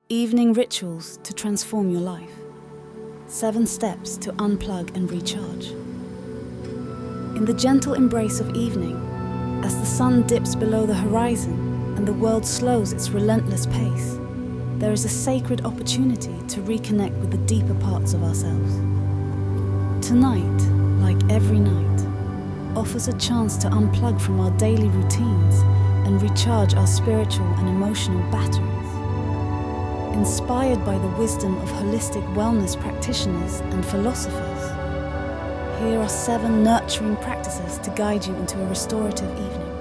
Evening rituals to transform your life. 7 steps to unplug and recharge. In the gentle embrace of evening, as the sun dips below the horizon and the world slows its relentless pace, there is a sacred opportunity to reconnect with the deeper parts of ourselves. Tonight, like every night, offers a chance to unplug from our daily routines and recharge our spiritual and emotional batteries. Inspired by the wisdom of holistic wellness practitioners and philosophers, here are 7 nurturing practices to guide you into a restorative evening.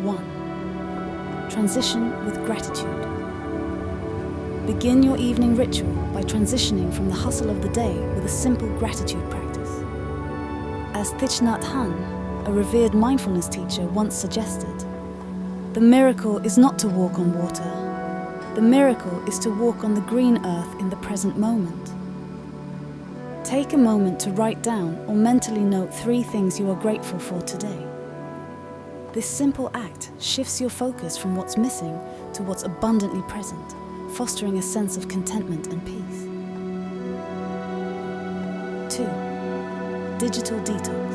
1. Transition with gratitude. Begin your evening ritual by transitioning from the hustle of the day with a simple gratitude practice. As Thich Nhat Hanh, a revered mindfulness teacher, once suggested, the miracle is not to walk on water. The miracle is to walk on the green earth in the present moment. Take a moment to write down or mentally note 3 things you are grateful for today. This simple act shifts your focus from what's missing to what's abundantly present, fostering a sense of contentment and peace. 2. Digital detox.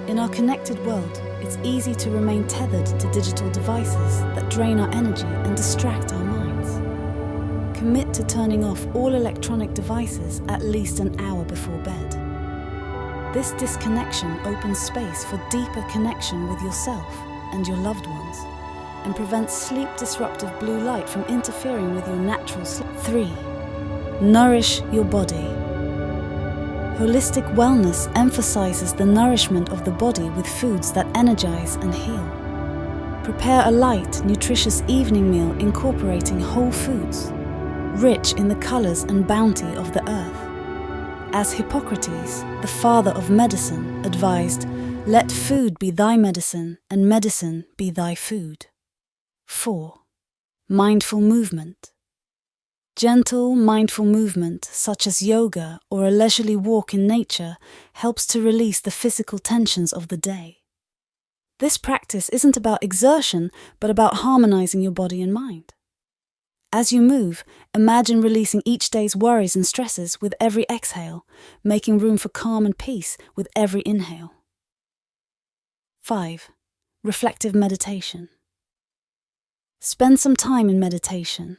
In our connected world, it's easy to remain tethered to digital devices that drain our energy and distract our minds. Commit to turning off all electronic devices at least an hour before bed. This disconnection opens space for deeper connection with yourself and your loved ones, and prevents sleep-disruptive blue light from interfering with your natural sleep. 3. Nourish your body. Holistic wellness emphasizes the nourishment of the body with foods that energize and heal. Prepare a light, nutritious evening meal incorporating whole foods, rich in the colors and bounty of the earth. As Hippocrates, the father of medicine, advised, "Let food be thy medicine, and medicine be thy food." 4. Mindful movement. Gentle, mindful movement, such as yoga or a leisurely walk in nature, helps to release the physical tensions of the day. This practice isn't about exertion, but about harmonizing your body and mind. As you move, imagine releasing each day's worries and stresses with every exhale, making room for calm and peace with every inhale. 5. Reflective meditation. Spend some time in meditation,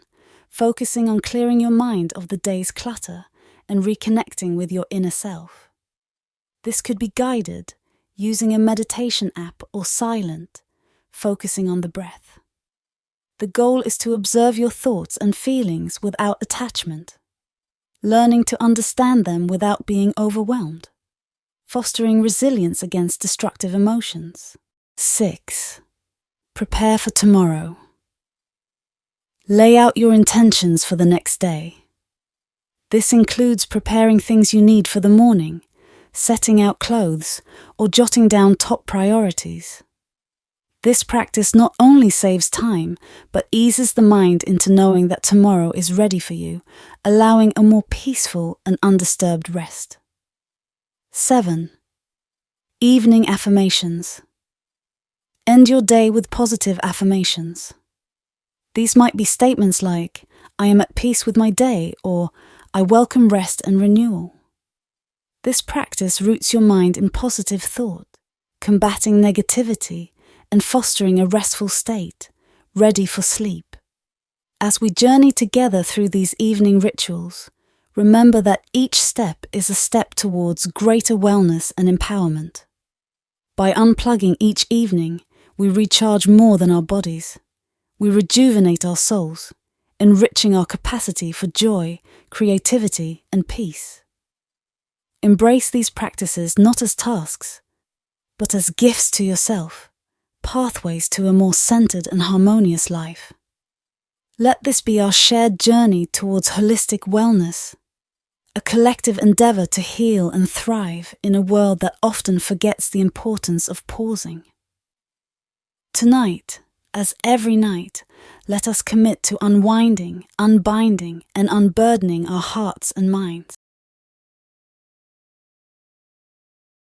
focusing on clearing your mind of the day's clutter and reconnecting with your inner self. This could be guided using a meditation app or silent, focusing on the breath. The goal is to observe your thoughts and feelings without attachment, learning to understand them without being overwhelmed, fostering resilience against destructive emotions. 6. Prepare for tomorrow. Lay out your intentions for the next day. This includes preparing things you need for the morning, setting out clothes, or jotting down top priorities. This practice not only saves time, but eases the mind into knowing that tomorrow is ready for you, allowing a more peaceful and undisturbed rest. 7. Evening affirmations. End your day with positive affirmations. These might be statements like, "I am at peace with my day," or "I welcome rest and renewal." This practice roots your mind in positive thought, combating negativity and fostering a restful state, ready for sleep. As we journey together through these evening rituals, remember that each step is a step towards greater wellness and empowerment. By unplugging each evening, we recharge more than our bodies. We rejuvenate our souls, enriching our capacity for joy, creativity, and peace. Embrace these practices not as tasks, but as gifts to yourself, pathways to a more centered and harmonious life. Let this be our shared journey towards holistic wellness, a collective endeavor to heal and thrive in a world that often forgets the importance of pausing. Tonight, as every night, let us commit to unwinding, unbinding, and unburdening our hearts and minds.